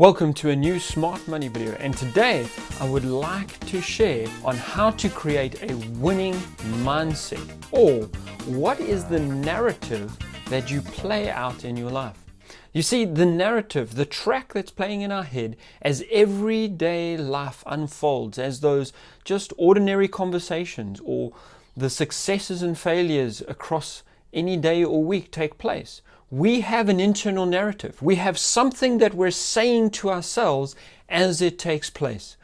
Welcome to a new Smart Money video, and today I would like to share on how to create a winning mindset, or what is the narrative that you play out in your life. You see, the narrative, the track that's playing in our head as everyday life unfolds, as those just ordinary conversations or the successes and failures across any day or week take place. We have an internal narrative. We have something that we're saying to ourselves as it takes place.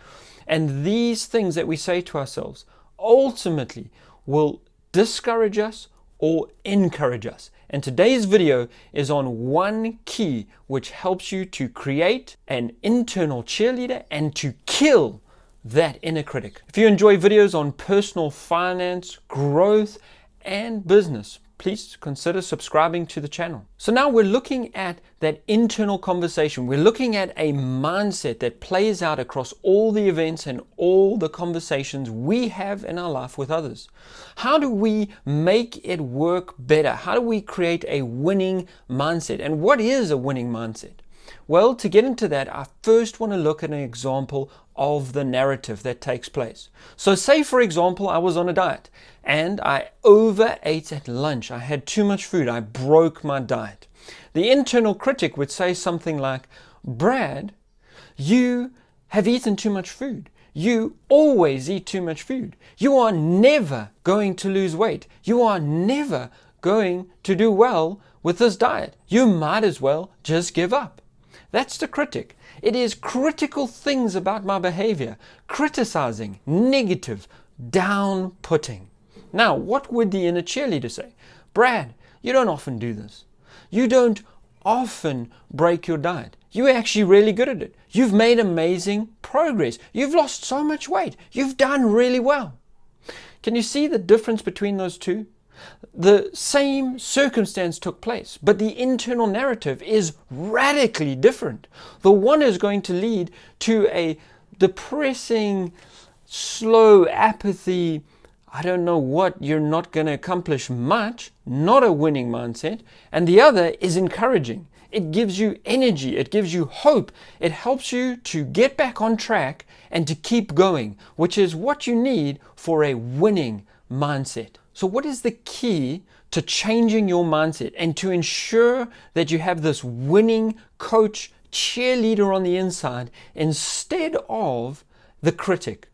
And these things that we say to ourselves ultimately will discourage us or encourage us. And today's video is on one key which helps you to create an internal cheerleader and to kill that inner critic. If you enjoy videos on personal finance, growth, and business, please consider subscribing to the channel. So now we're looking at that internal conversation. We're looking at a mindset that plays out across all the events and all the conversations we have in our life with others. How do we make it work better? How do we create a winning mindset? And what is a winning mindset? Well, to get into that, I first want to look at an example of the narrative that takes place. So say, for example, I was on a diet and I overate at lunch. I had too much food. I broke my diet. The internal critic would say something like, Brad, you have eaten too much food. You always eat too much food. You are never going to lose weight. You are never going to do well with this diet. You might as well just give up. That's the critic. It is critical things about my behavior, criticizing, negative, down-putting. Now, what would the inner cheerleader say? Brad, you don't often do this. You don't often break your diet. You're actually really good at it. You've made amazing progress. You've lost so much weight. You've done really well. Can you see the difference between those two? The same circumstance took place, but the internal narrative is radically different. The one is going to lead to a depressing, slow apathy, I don't know what, you're not going to accomplish much, not a winning mindset. And the other is encouraging. It gives you energy, it gives you hope, it helps you to get back on track and to keep going, which is what you need for a winning mindset. So what is the key to changing your mindset and to ensure that you have this winning coach, cheerleader on the inside instead of the critic?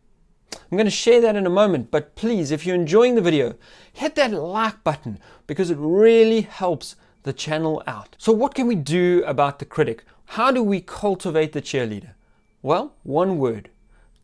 I'm going to share that in a moment, but please, if you're enjoying the video, hit that like button because it really helps the channel out. So what can we do about the critic? How do we cultivate the cheerleader? Well, one word,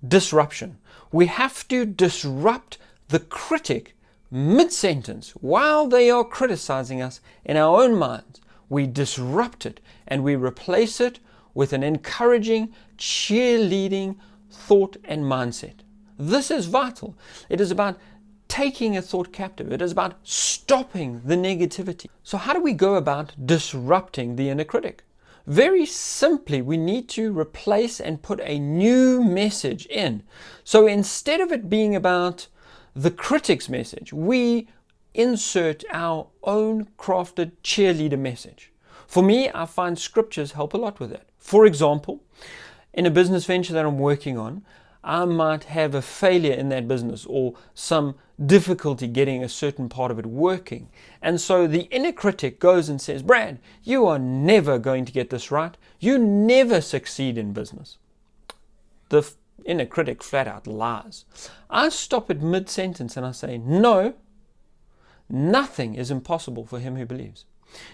disruption. We have to disrupt the critic mid-sentence, while they are criticizing us in our own minds. We disrupt it and we replace it with an encouraging, cheerleading thought and mindset. This is vital. It is about taking a thought captive. It is about stopping the negativity. So how do we go about disrupting the inner critic? Very simply, we need to replace and put a new message in. So instead of it being about the critic's message, we insert our own crafted cheerleader message. For me, I find scriptures help a lot with that. For example, in a business venture that I'm working on, I might have a failure in that business or some difficulty getting a certain part of it working. And so the inner critic goes and says, Brad, you are never going to get this right. You never succeed in business. The inner critic flat out lies. I stop at mid-sentence and I say, no, nothing is impossible for him who believes.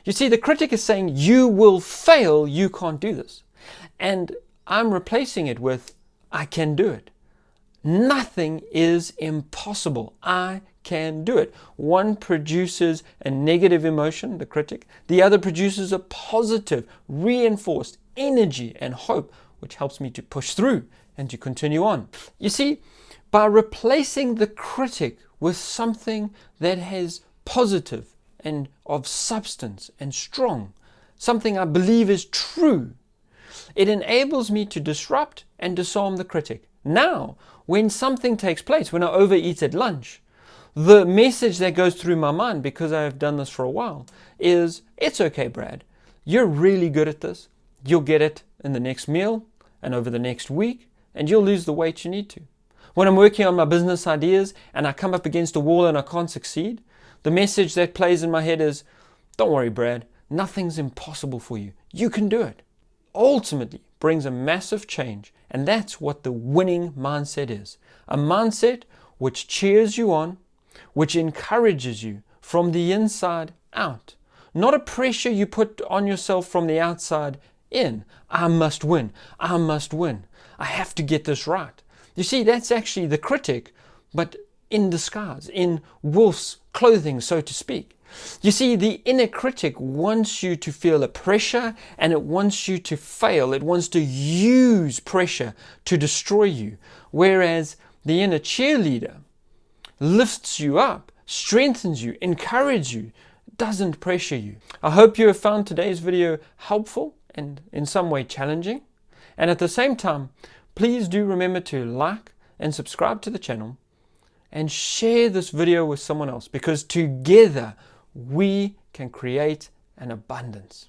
You see, the critic is saying, you will fail, you can't do this. And I'm replacing it with, I can do it. Nothing is impossible. I can do it. One produces a negative emotion, the critic. The other produces a positive, reinforced energy and hope, which helps me to push through and to continue on. You see, by replacing the critic with something that has positive and of substance and strong, something I believe is true, it enables me to disrupt and disarm the critic. Now, when something takes place, when I overeat at lunch, the message that goes through my mind, because I have done this for a while, is, it's okay, Brad. You're really good at this. you'll get it in the next meal and over the next week, and you'll lose the weight you need to. When I'm working on my business ideas and I come up against a wall and I can't succeed, the message that plays in my head is, don't worry, Brad, nothing's impossible for you. You can do it. Ultimately brings a massive change, and that's what the winning mindset is. A mindset which cheers you on, which encourages you from the inside out. Not a pressure you put on yourself from the outside in. I must win. I must win. I have to get this right. You see, that's actually the critic, but in disguise, in wolf's clothing, so to speak. You see, the inner critic wants you to feel a pressure, and it wants you to fail. It wants to use pressure to destroy you. Whereas the inner cheerleader lifts you up, strengthens you, encourages you, doesn't pressure you. I hope you have found today's video helpful and in some way challenging. And at the same time, please do remember to like and subscribe to the channel and share this video with someone else, because together we can create an abundance.